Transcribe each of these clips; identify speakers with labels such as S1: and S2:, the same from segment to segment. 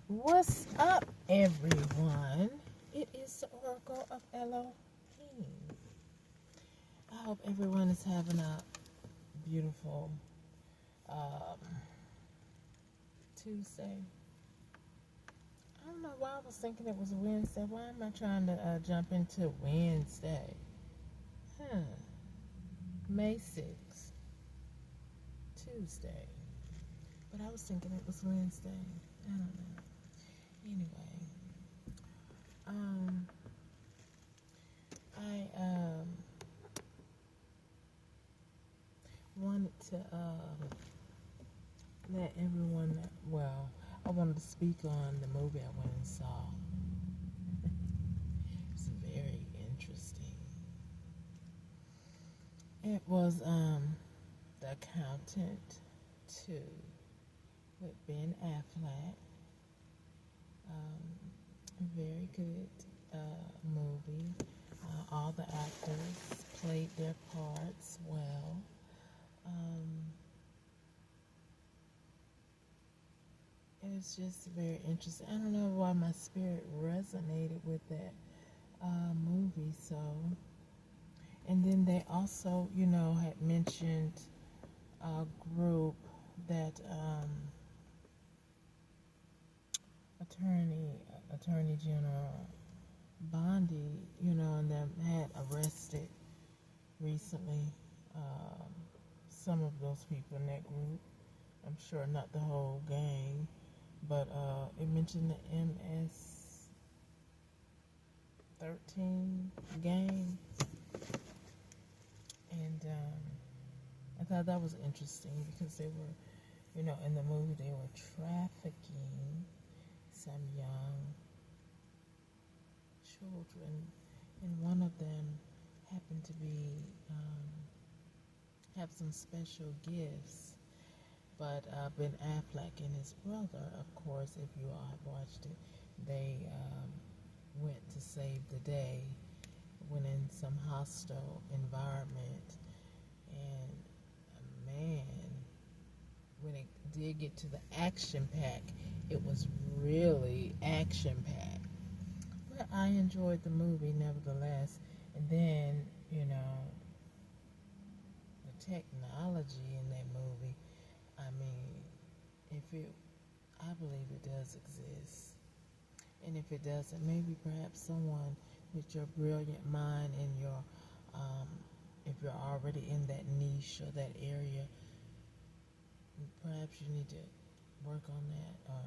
S1: What's up, everyone? It is the Oracle of Elohim. I hope everyone is having a beautiful um, Tuesday. I don't know why I was thinking it was Wednesday. Why am I trying to jump into Wednesday? Huh. May 6th, Tuesday. But I was thinking it was Wednesday. I don't know. Anyway, um, I wanted to let everyone, well, I wanted to speak on the movie I went and saw. It's very interesting. It was The Accountant 2 with Ben Affleck. Very good movie. All the actors played their parts well. It was just very interesting. I don't know why my spirit resonated with that movie. So, and then they also, had mentioned a group that Attorney General Bondi, and them had arrested recently. Some of those people in that group. I'm sure not the whole gang, but it mentioned the MS-13 gang, and I thought that was interesting because they were, in the movie they were trafficking some young children, and one of them happened to be have some special gifts. But Ben Affleck and his brother, of course, if you all have watched it, they went to save the day, went in some hostile environment, and man, when it did get to the action pack, it was really action packed. But I enjoyed the movie nevertheless. And then, the technology in that movie, I mean, I believe it does exist. And if it doesn't, maybe perhaps someone with your brilliant mind and if you're already in that niche or that area, perhaps you need to work on that or,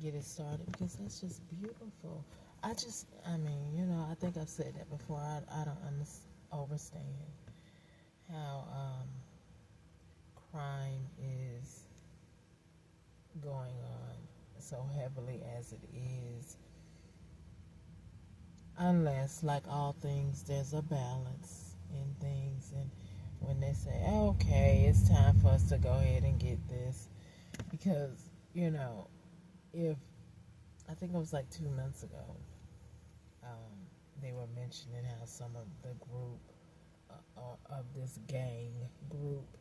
S1: get it started because that's just beautiful. I think I've said that before. I don't understand how crime is going on so heavily as it is, unless, like all things, there's a balance in things. And when they say, okay, it's time for us to go ahead and get this, because, if I think it was like 2 months ago, they were mentioning how some of the group of this gang group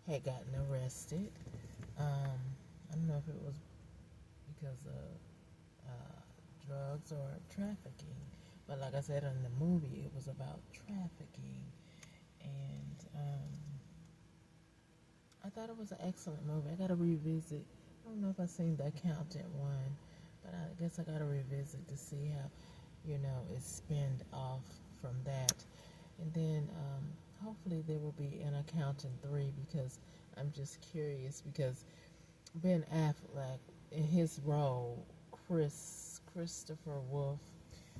S1: had gotten arrested. I don't know if it was because of drugs or trafficking, but like I said in the movie, it was about trafficking, and I thought it was an excellent movie. I got to revisit. I don't know if I've seen The Accountant one, but I guess I got to revisit to see how, it spinned off from that. And then hopefully there will be an Accountant 3 because I'm just curious because Ben Affleck, in his role, Christopher Wolf,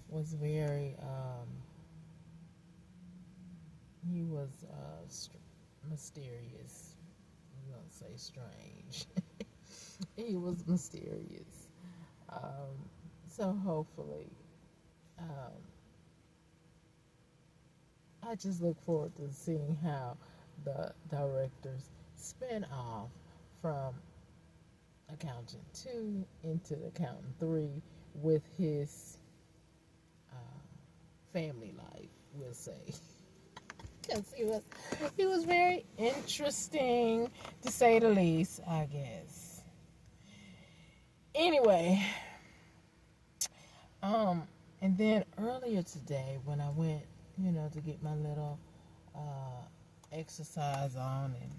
S1: was very, he was mysterious. I'm going to say strange. He was mysterious. So hopefully, um, I just look forward to seeing how the directors spin off from Accountant 2 into Accountant 3 with his family life, we'll say. Because he was very interesting, to say the least, I guess. Anyway, um, and then earlier today when I went, to get my little exercise on and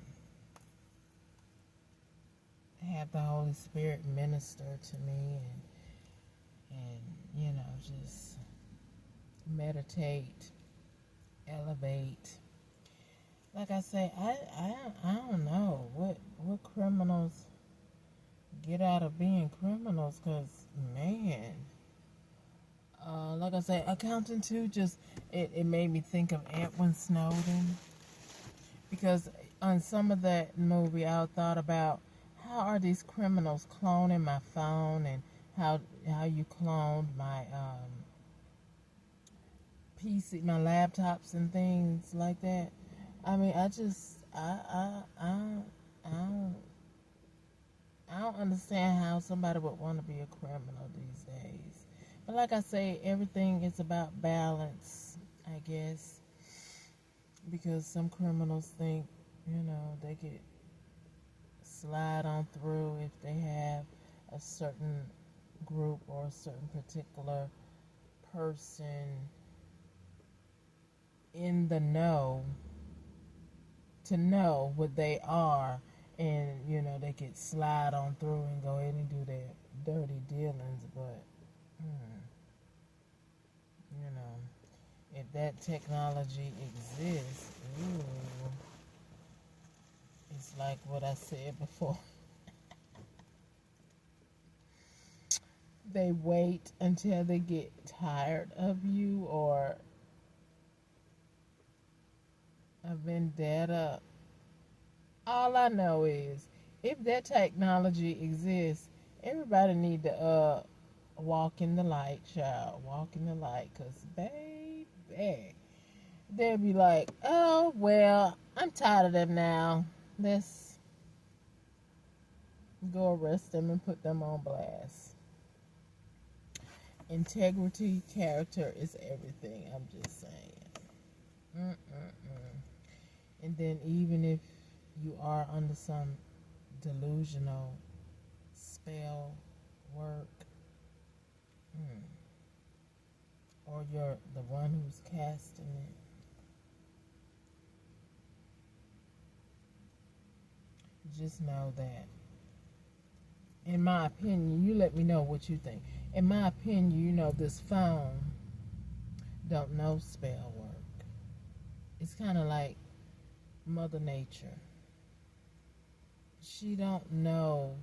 S1: have the Holy Spirit minister to me and just meditate, elevate. Like I say, I don't know what criminals get out of being criminals, because man, like I say, accounting too, just it made me think of Edwin Snowden, because on some of that movie I thought about how are these criminals cloning my phone, and how you cloned my PC, my laptops and things like that. I mean, I don't understand how somebody would want to be a criminal these days. But like I say, everything is about balance, I guess, because some criminals think, they could slide on through if they have a certain group or a certain particular person in the know to know what they are, and they could slide on through and go ahead and do their dirty dealings. But if that technology exists, ooh, it's like what I said before. They wait until they get tired of you, or a vendetta. All I know is, if that technology exists, everybody need to walk in the light, child. Walk in the light, cause baby, they'll be like, oh well, I'm tired of them now. Let's go arrest them and put them on blast. Integrity, character is everything. I'm just saying. Mm-mm-mm. And then even if you are under some delusional spell work, or you're the one who's casting it, just know that, in my opinion, you let me know what you think. In my opinion, this phone don't know spell work. It's kind of like Mother Nature. She don't know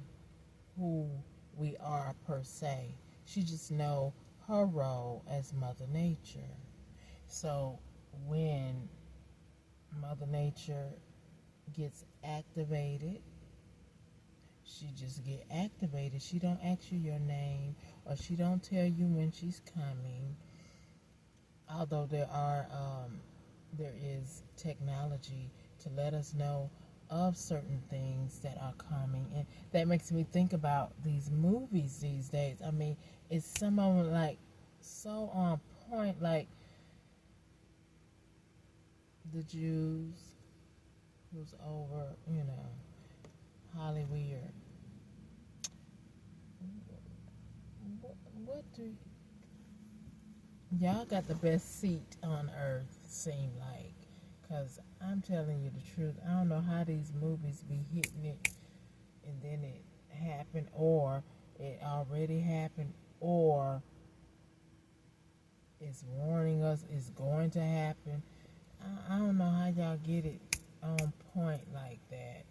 S1: who we are per se. She just know her role as Mother Nature. So when Mother Nature gets activated, she just get activated. She don't ask you your name, or she don't tell you when she's coming. Although there is technology to let us know of certain things that are coming, and that makes me think about these movies these days. I mean, it's some of them like so on point, like the Jews who's over, Hollywood. What do y'all got the best seat on earth? Seem like, cause I'm telling you the truth. I don't know how these movies be hitting it, and then it happened, or it already happened, or it's warning us it's going to happen. I don't know how y'all get it on point like that,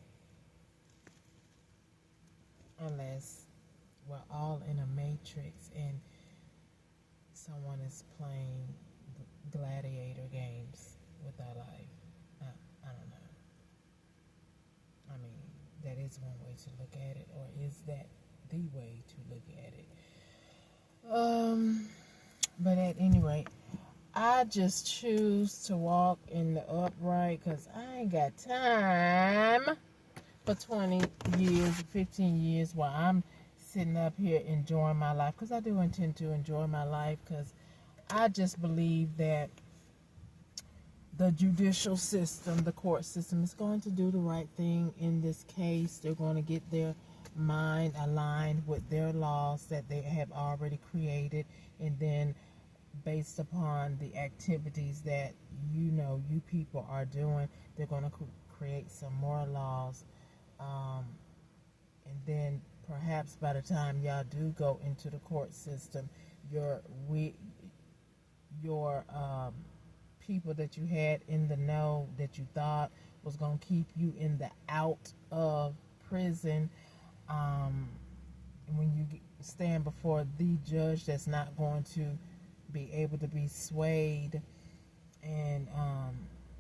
S1: unless we're all in a matrix and someone is playing gladiator games with our life. I don't know. I mean, that is one way to look at it, or is that the way to look at it? But at any rate, I just choose to walk in the upright, because I ain't got time for 20 years, 15 years while I'm sitting up here enjoying my life, because I do intend to enjoy my life, because I just believe that the judicial system, the court system, is going to do the right thing in this case. They're going to get their mind aligned with their laws that they have already created, and then based upon the activities that you people are doing, they're going to create some more laws, um, and then perhaps by the time y'all do go into the court system, your we your people that you had in the know that you thought was going to keep you in the out of prison, um, when you stand before the judge that's not going to be able to be swayed, and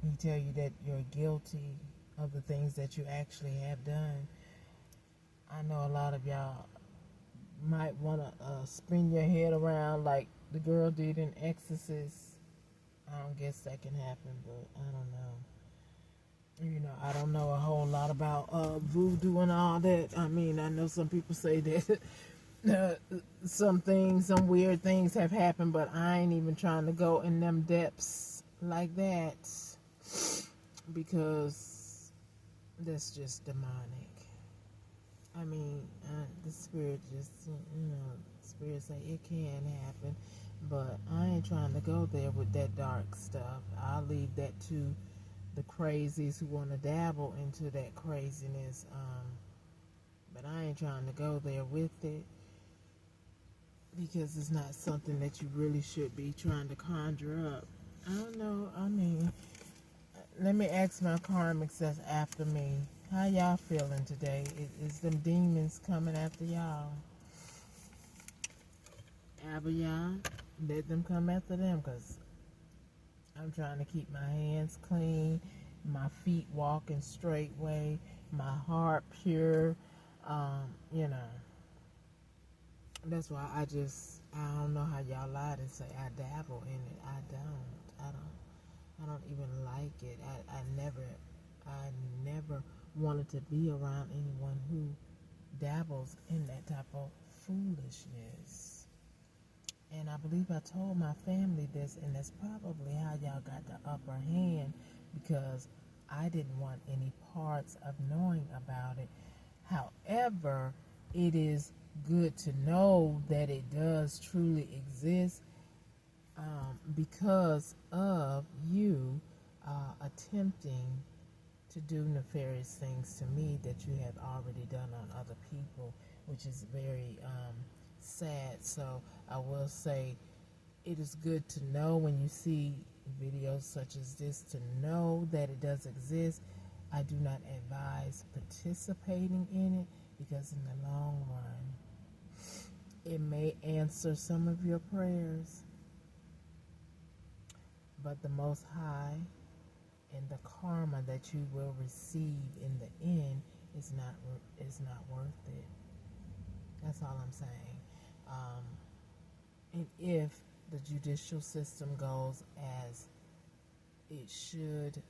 S1: he tell you that you're guilty of the things that you actually have done. I know a lot of y'all might want to spin your head around like the girl did in Exorcist. I don't guess that can happen, but I don't know. I don't know a whole lot about voodoo and all that. I mean, I know some people say that some weird things have happened, but I ain't even trying to go in them depths like that, because that's just demonic. I mean, the spirit just, spirit say it can happen, but I ain't trying to go there with that dark stuff. I'll leave that to the crazies who want to dabble into that craziness, but I ain't trying to go there with it, because it's not something that you really should be trying to conjure up. I don't know. I mean, let me ask my karmics that's after me. How y'all feeling today? Is them demons coming after y'all? Y'all, let them come after them, because I'm trying to keep my hands clean, my feet walking straight way, my heart pure. You know, that's why I don't know how y'all lie and say I dabble in it. I don't even like it. I never wanted to be around anyone who dabbles in that type of foolishness. And I believe I told my family this, and that's probably how y'all got the upper hand, because I didn't want any parts of knowing about it. However, it is good to know that it does truly exist, because of you attempting to do nefarious things to me that you have already done on other people, which is very sad. So I will say it is good to know when you see videos such as this, to know that it does exist. I do not advise participating in it, because in the long run it may answer some of your prayers, but the Most High and the karma that you will receive in the end is not worth it. That's all I'm saying. And if the judicial system goes as it should,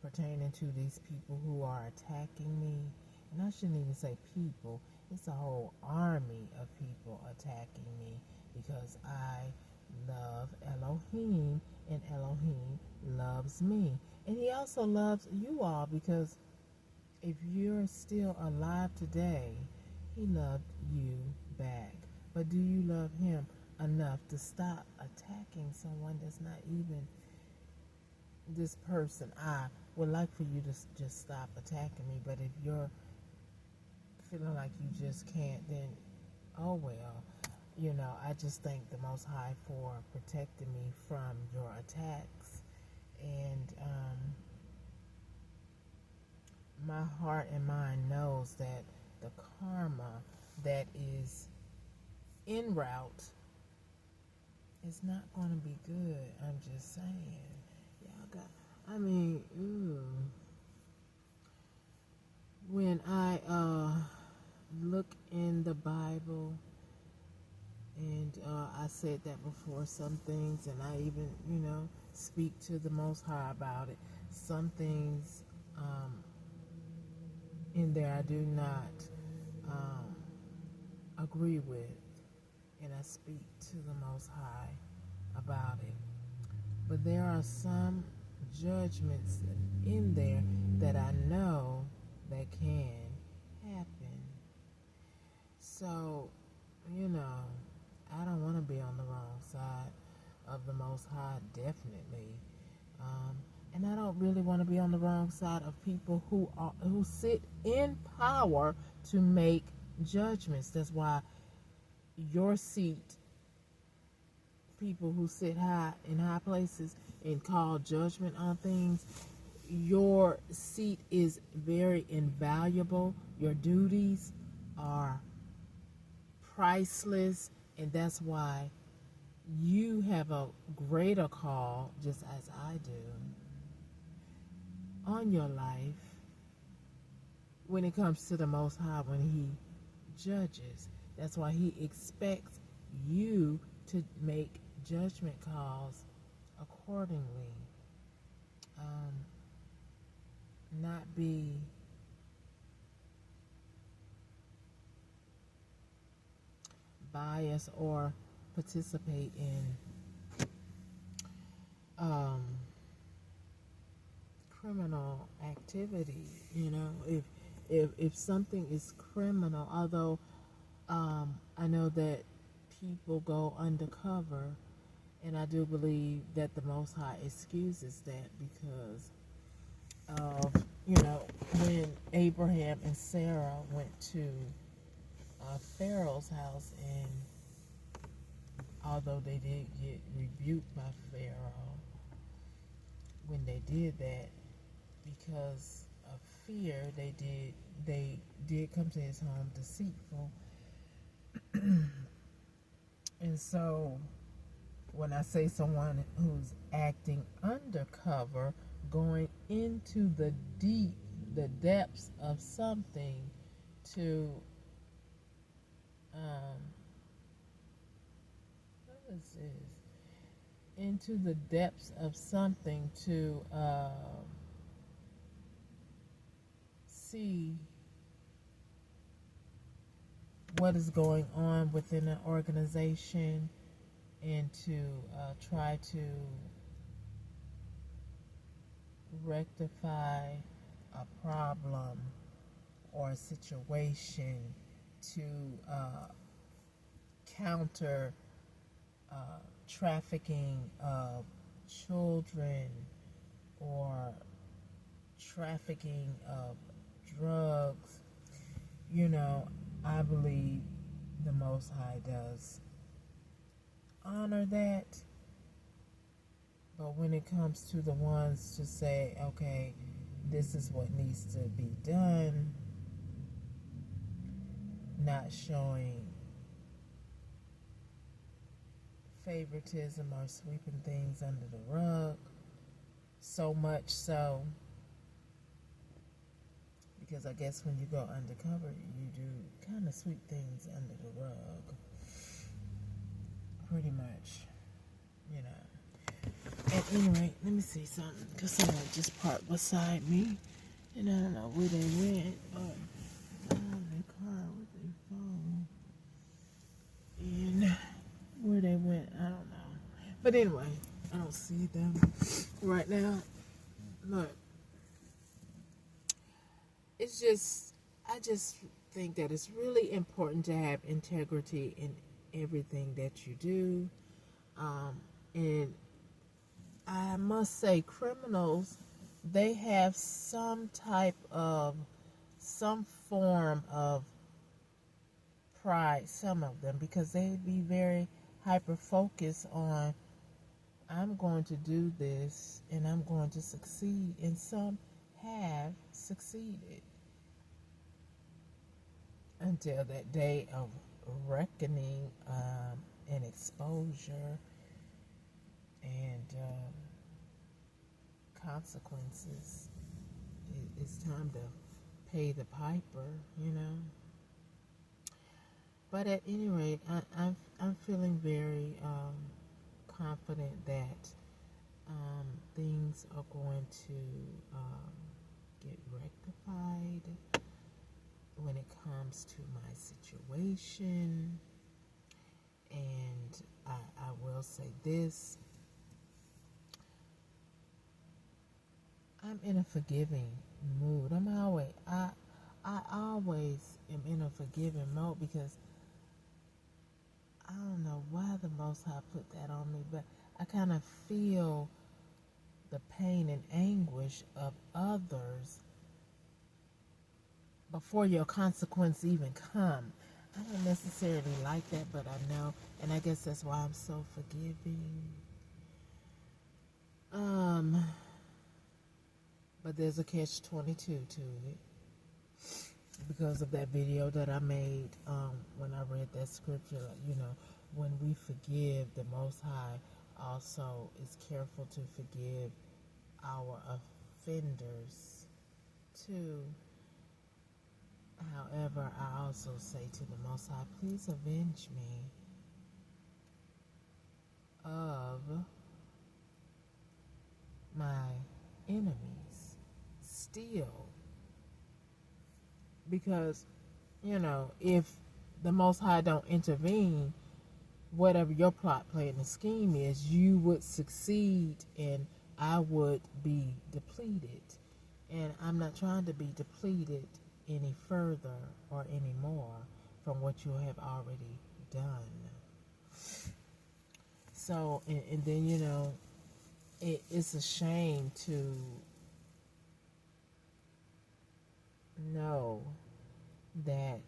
S1: pertaining to these people who are attacking me, and I shouldn't even say people, it's a whole army of people attacking me, because I love Elohim, and Elohim loves me. And he also loves you all, because if you're still alive today, he loved you back. But do you love him enough to stop attacking someone that's not even this person? I would like for you to just stop attacking me, but if you're feeling like you just can't, then oh well. I just thank the Most High for protecting me from your attacks. And my heart and mind knows that the karma that is en route is not going to be good. I'm just saying. When I look in the Bible, and I said that before, some things, and I even, speak to the Most High about it. Some things in there I do not agree with, and I speak to the Most High about it. But there are some judgments in there that I know that can happen. So, you know, I don't want to be on the wrong side of the Most High, definitely. Um, and I don't really want to be on the wrong side of people who sit in power to make judgments. That's why your seat, people who sit high in high places and call judgment on things, your seat is very invaluable. Your duties are priceless, and that's why you have a greater call, just as I do, on your life when it comes to the Most High, when He judges. That's why He expects you to make judgment calls accordingly. Not be biased or participate in um, criminal activity. You know, if something is criminal, although I know that people go undercover, and I do believe that the Most High excuses that because of, you know, when Abraham and Sarah went to Pharaoh's house, and although they did get rebuked by Pharaoh when they did that, because of fear, they did come to his home deceitful. And so when I say someone who's acting undercover, going into the depths of something to, what is this? Into the depths of something to see what is going on within an organization, and to try to rectify a problem or a situation, to counter trafficking of children or trafficking of drugs. You know, I believe the Most High does honor that. But when it comes to the ones to say, okay, this is what needs to be done, not showing favoritism or sweeping things under the rug, so much so, because I guess when you go undercover, you do kind of sweep things under the rug, pretty much, you know. At any rate, let me see something, because someone just parked beside me, and I don't know where they went, but their car with their phone, and where they went, I don't know. But anyway, I don't see them right now. Look, it's just, I just think that it's really important to have integrity in everything that you do. And I must say, criminals, they have some form of pride, some of them, because they be very hyper focused on, I'm going to do this and I'm going to succeed, and some have succeeded until that day of reckoning and exposure and consequences. It's time to pay the piper, you know. But at any rate, I'm feeling very confident that things are going to get rectified when it comes to my situation. And I will say this, I'm in a forgiving mood. I always am in a forgiving mode because I don't know why the Most High put that on me, but I kind of feel the pain and anguish of others before your consequence even come. I don't necessarily like that, but I know, and I guess that's why I'm so forgiving. But there's a catch-22 to it because of that video that I made when I read that scripture. You know, when we forgive, the Most High also is careful to forgive our offenders too. However, I also say to the Most High, please avenge me of my enemies still. Because, you know, if the Most High don't intervene, whatever your plot, plan, and scheme is, you would succeed and I would be depleted. And I'm not trying to be depleted any further or any more from what you have already done. So, and then, you know, it's a shame to know that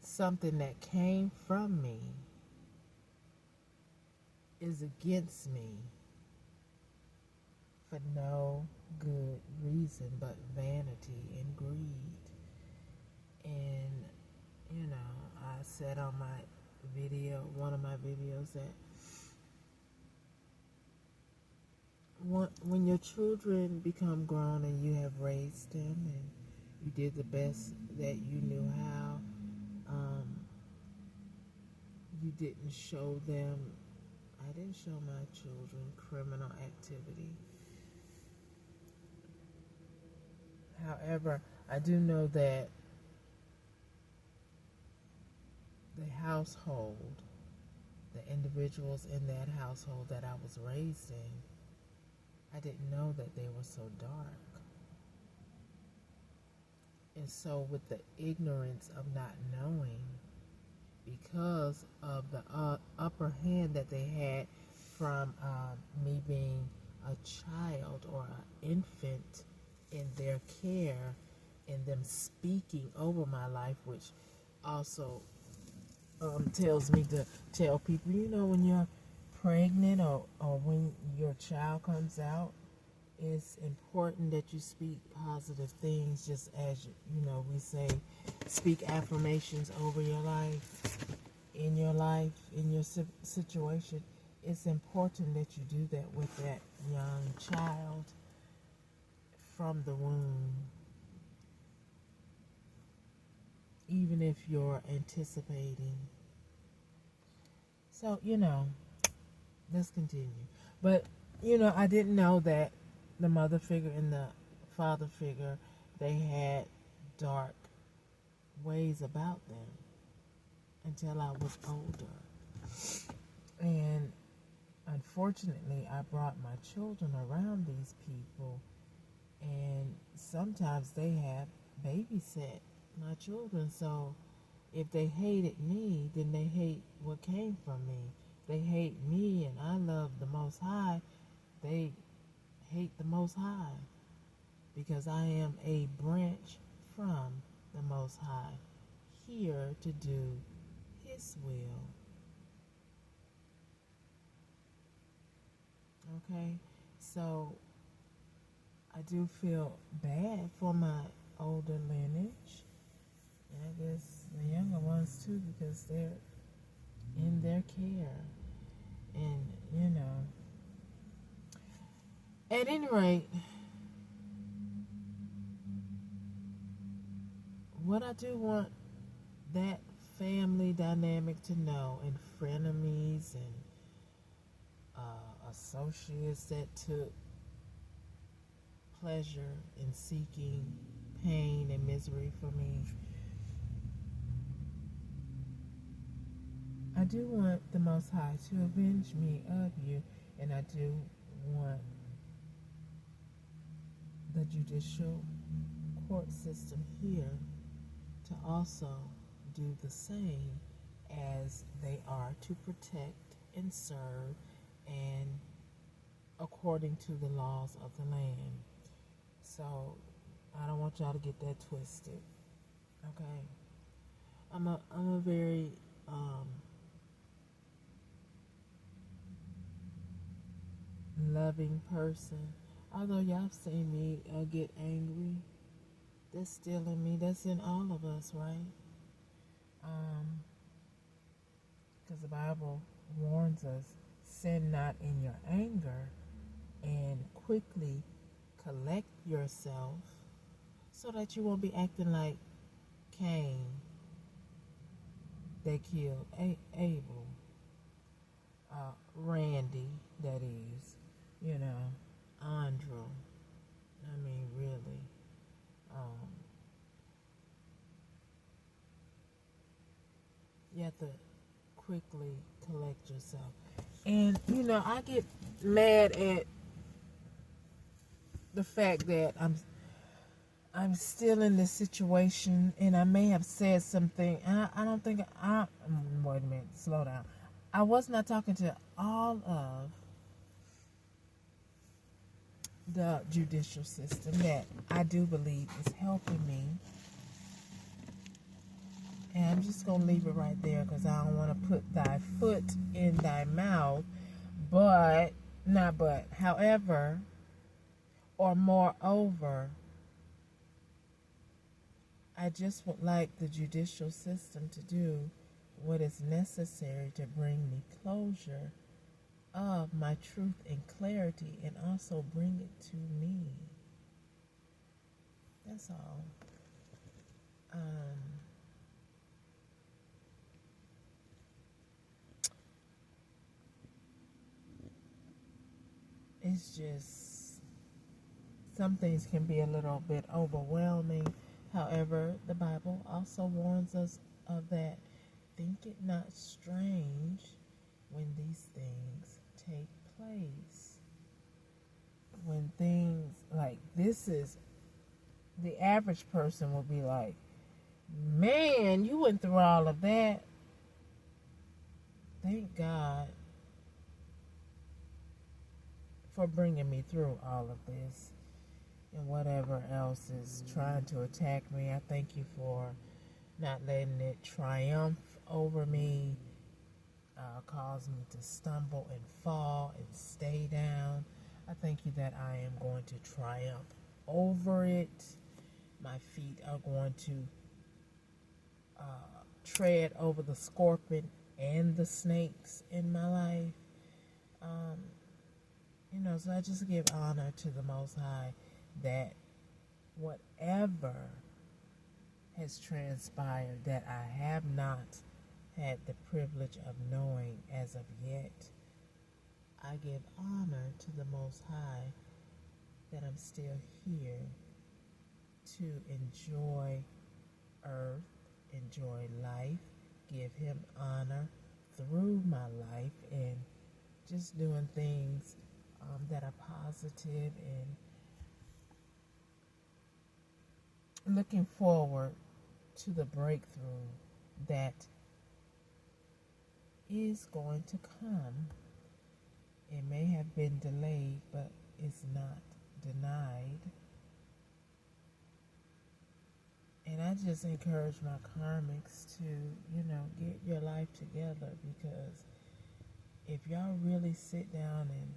S1: something that came from me is against me for no good reason but vanity and greed. And, you know, I said on my video, one of my videos, that when your children become grown and you have raised them and you did the best that you knew how, you didn't show them, I didn't show my children criminal activity. However, I do know that the household, the individuals in that household that I was raised in, I didn't know that they were so dark. And so with the ignorance of not knowing, because of the upper hand that they had from me being a child or an infant in their care, and them speaking over my life, which also tells me to tell people, you know, when you're pregnant or when your child comes out, it's important that you speak positive things, just as, you know, we say, speak affirmations over your life, in your situation. It's important that you do that with that young child from the womb, even if you're anticipating. So, you know, let's continue. But, you know, I didn't know that the mother figure and the father figure, they had dark ways about them until I was older. And unfortunately, I brought my children around these people, and sometimes they have babysat my children. So if they hated me, then they hate what came from me. They hate me and I love the Most High. They hate the Most High because I am a branch from the Most High, here to do His will. Okay, so I do feel bad for my older lineage, and I guess the younger ones too, because they're in their care. And, you know, at any rate, what I do want that family dynamic to know, and frenemies and associates that took pleasure in seeking pain and misery for me, I do want the Most High to avenge me of you, and I do want the judicial court system here to also do the same as they are to protect and serve and according to the laws of the land. So I don't want y'all to get that twisted. Okay. I'm a very loving person. Although y'all seen me get angry, that's still in me. That's in all of us, right? Because the Bible warns us, sin not in your anger, and quickly collect yourself so that you won't be acting like Cain that killed Abel. Randy, that is, Andrew. I mean, really. You have to quickly collect yourself. And, I get mad at the fact that I'm still in this situation, and I may have said something. I don't think wait a minute, slow down. I was not talking to all of the judicial system that I do believe is helping me. And I'm just going to leave it right there because I don't want to put thy foot in thy mouth. However, or moreover, I just would like the judicial system to do what is necessary to bring me closure of my truth and clarity, and also bring it to me. That's all. It's just, some things can be a little bit overwhelming. However, the Bible also warns us of that. Think it not strange when these things take place. When things like this is, the average person will be like, man, you went through all of that. Thank God for bringing me through all of this. And whatever else is trying to attack me, I thank you for not letting it triumph over me, cause me to stumble and fall and stay down. I thank you that I am going to triumph over it. My feet are going to tread over the scorpion and the snakes in my life. So I just give honor to the Most High that whatever has transpired that I have not had the privilege of knowing as of yet, I give honor to the Most High that I'm still here to enjoy earth, enjoy life, give Him honor through my life, and just doing things that are positive, and looking forward to the breakthrough that is going to come. It may have been delayed, but it's not denied. And I just encourage my karmics to, get your life together, because if y'all really sit down and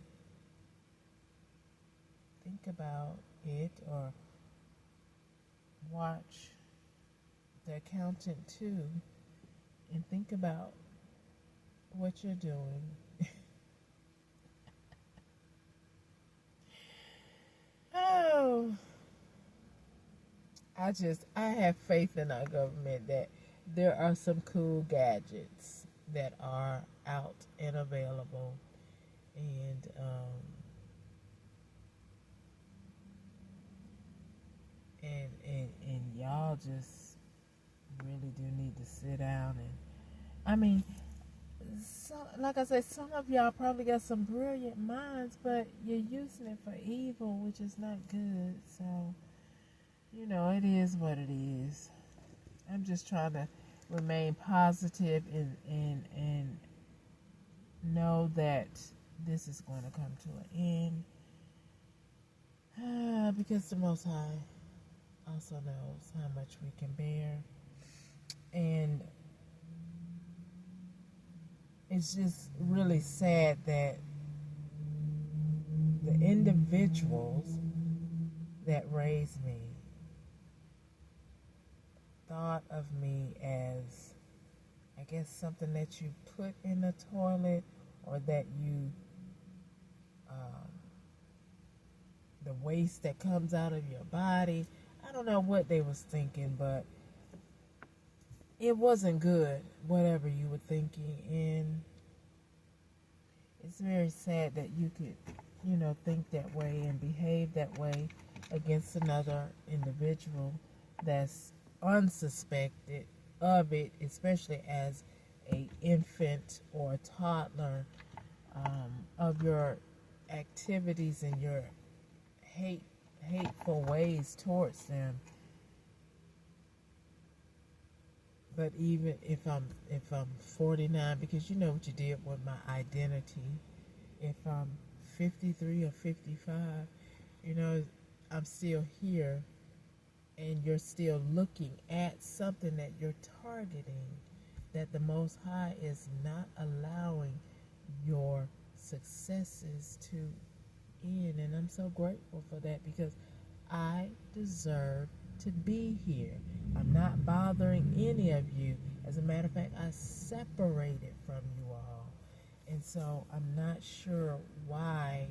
S1: think about it, or watch The Accountant too, and think about what you're doing. Oh, I have faith in our government that there are some cool gadgets that are out and available, and y'all just really do need to sit down. And I mean, like I said, some of y'all probably got some brilliant minds, but you're using it for evil, which is not good. So it is what it is. I'm just trying to remain positive and know that this is going to come to an end. Because the Most High also knows how much we can bear. And it's just really sad that the individuals that raised me thought of me as, I guess, something that you put in the toilet, or that the waste that comes out of your body. I don't know what they was thinking, but it wasn't good, whatever you were thinking. And it's very sad that you could, think that way and behave that way against another individual that's unsuspected of it, especially as a infant or a toddler, of your activities and your hateful ways towards them. But even if I'm 49, because you know what you did with my identity. If I'm 53 or 55, I'm still here, and you're still looking at something that you're targeting, that the Most High is not allowing your successes to end. And I'm so grateful for that, because I deserve to be here. I'm not bothering any of you. As a matter of fact, I separated from you all. And so I'm not sure why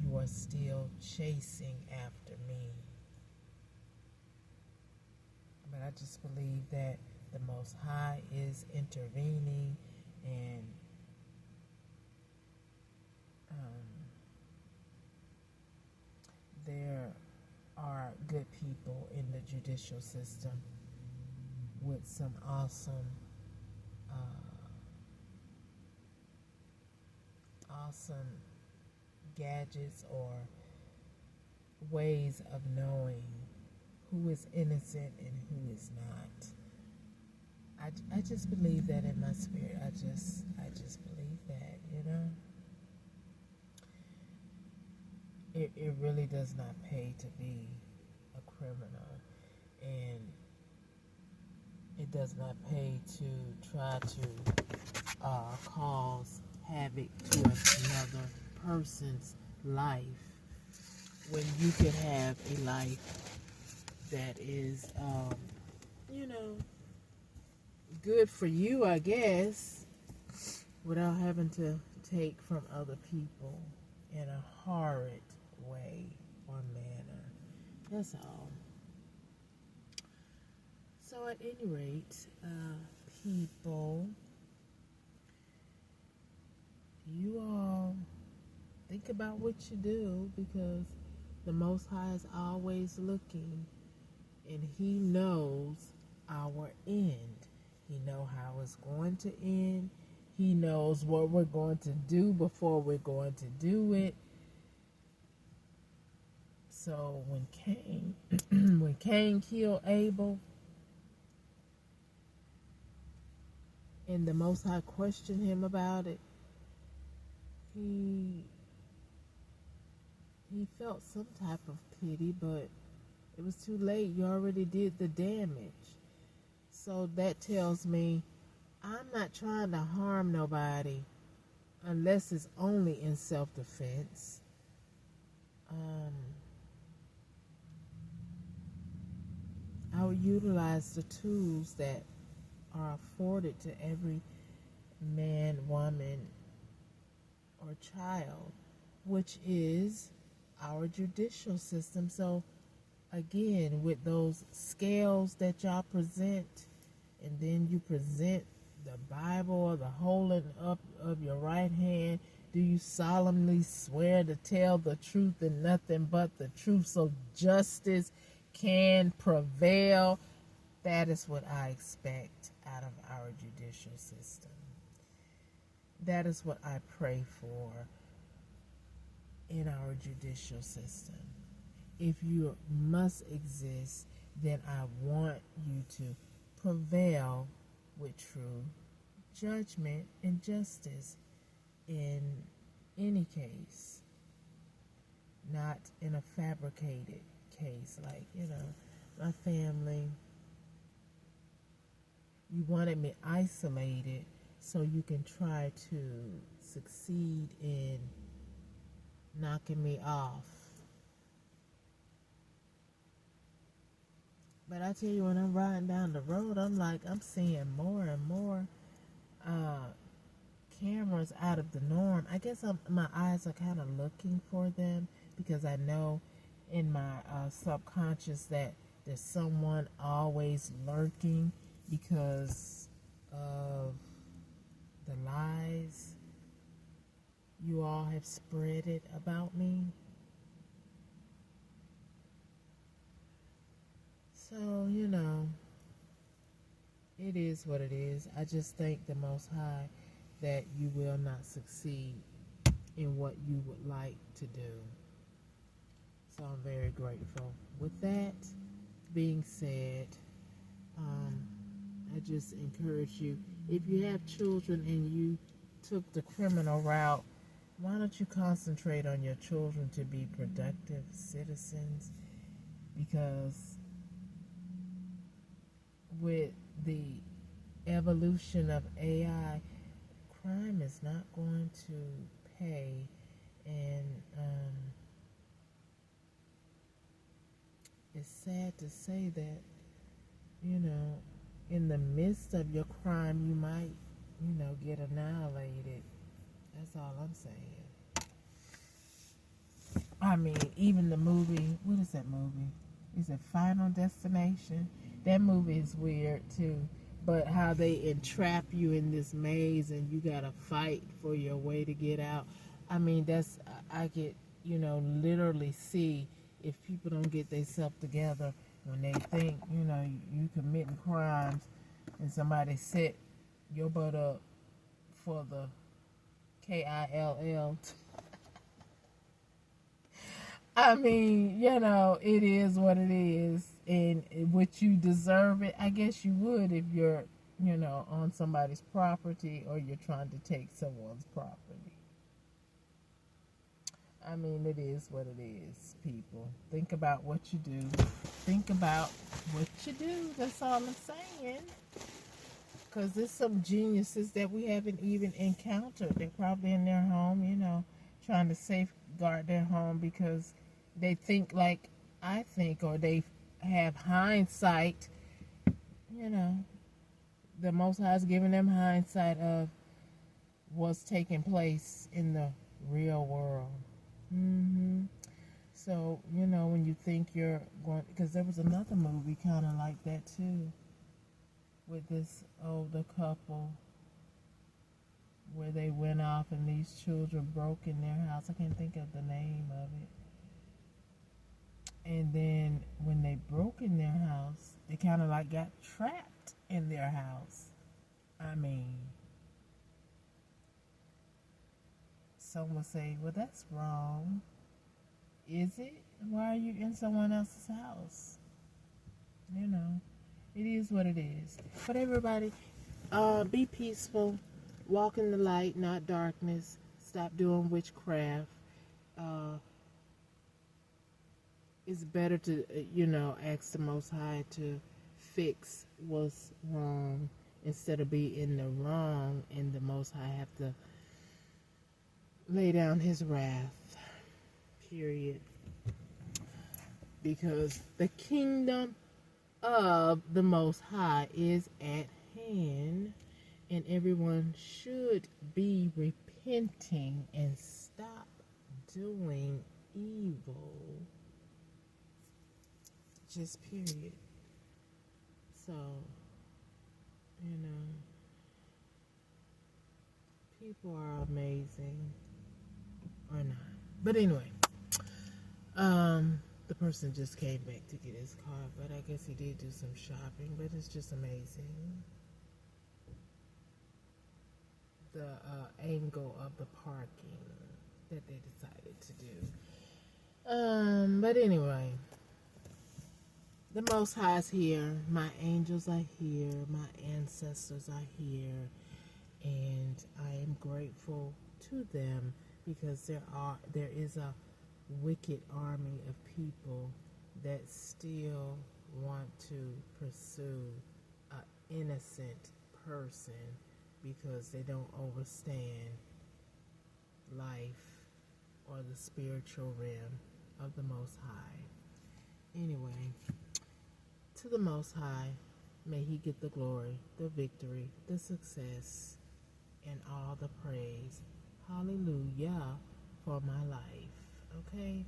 S1: you are still chasing after me. But I just believe that the Most High is intervening, and there are good people in the judicial system with some awesome gadgets or ways of knowing who is innocent and who is not. I just believe that in my spirit. I just believe that, It really does not pay to be a criminal, and it does not pay to try to cause havoc to another person's life, when you could have a life that is, good for you, I guess, without having to take from other people in a horrid way or manner. That's all. So at any rate, people, you all think about what you do, because the Most High is always looking, and He knows our end. He knows how it's going to end. He knows what we're going to do before we're going to do it. So when Cain killed Abel, and the Most High questioned him about it, he felt some type of pity, but it was too late. You already did the damage. So that tells me I'm not trying to harm nobody unless it's only in self-defense. I would utilize the tools that are afforded to every man, woman, or child, which is our judicial system. So again, with those scales that y'all present, and then you present the Bible or the holding up of your right hand, do you solemnly swear to tell the truth and nothing but the truth, so justice can prevail? That is what I expect out of our judicial system. That is what I pray for in our judicial system. if you must exist, then I want you to prevail with true judgment and justice in any case, not in a fabricated case. Like, my family, you wanted me isolated so you can try to succeed in knocking me off. But I tell you, when I'm riding down the road, I'm seeing more and more cameras out of the norm. I guess my eyes are kind of looking for them because I know in my subconscious that there's someone always lurking because of the lies you all have spreaded about me. So, it is what it is. I just thank the Most High that you will not succeed in what you would like to do. So I'm very grateful. With that being said, I just encourage you, if you have children and you took the criminal route, why don't you concentrate on your children to be productive citizens? Because with the evolution of AI, crime is not going to pay, and it's sad to say that, in the midst of your crime, you might, get annihilated. That's all I'm saying. I mean, even the movie, what is that movie? Is it Final Destination? That movie is weird too. But how they entrap you in this maze and you gotta fight for your way to get out. I mean, I could, literally see if people don't get themselves together when they think, you committing crimes and somebody set your butt up for the KILL. I mean, it is what it is. And would you deserve it? I guess you would if you're, on somebody's property or you're trying to take someone's property. I mean, it is what it is, people. Think about what you do. Think about what you do. That's all I'm saying. Because there's some geniuses that we haven't even encountered. They're probably in their home, trying to safeguard their home because they think like I think, or they have hindsight. The Most High is giving them hindsight of what's taking place in the real world. So, when you think you're going, because there was another movie kind of like that too, with this older couple where they went off and these children broke in their house. I can't think of the name of it. And then when they broke in their house, they kind of like got trapped in their house. I mean, some will say, well, that's wrong. Is it? Why are you in someone else's house? It is what it is. But everybody, be peaceful. Walk in the light, not darkness. Stop doing witchcraft. It's better to, ask the Most High to fix what's wrong instead of be in the wrong and the Most High have to lay down his wrath. Period. Because the kingdom of the Most High is at hand, and everyone should be repenting and stop doing evil. Just period. So, people are amazing or not. But anyway, the person just came back to get his car, but I guess he did do some shopping, but it's just amazing. The angle of the parking that they decided to do. But anyway, the Most High is here. My angels are here. My ancestors are here, and I am grateful to them because there is a wicked army of people that still want to pursue an innocent person because they don't understand life or the spiritual realm of the Most High. Anyway, to the Most High, may He get the glory, the victory, the success, and all the praise. Hallelujah for my life. Okay?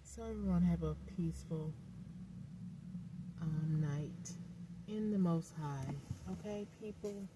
S1: So everyone have a peaceful night in the Most High. Okay, people?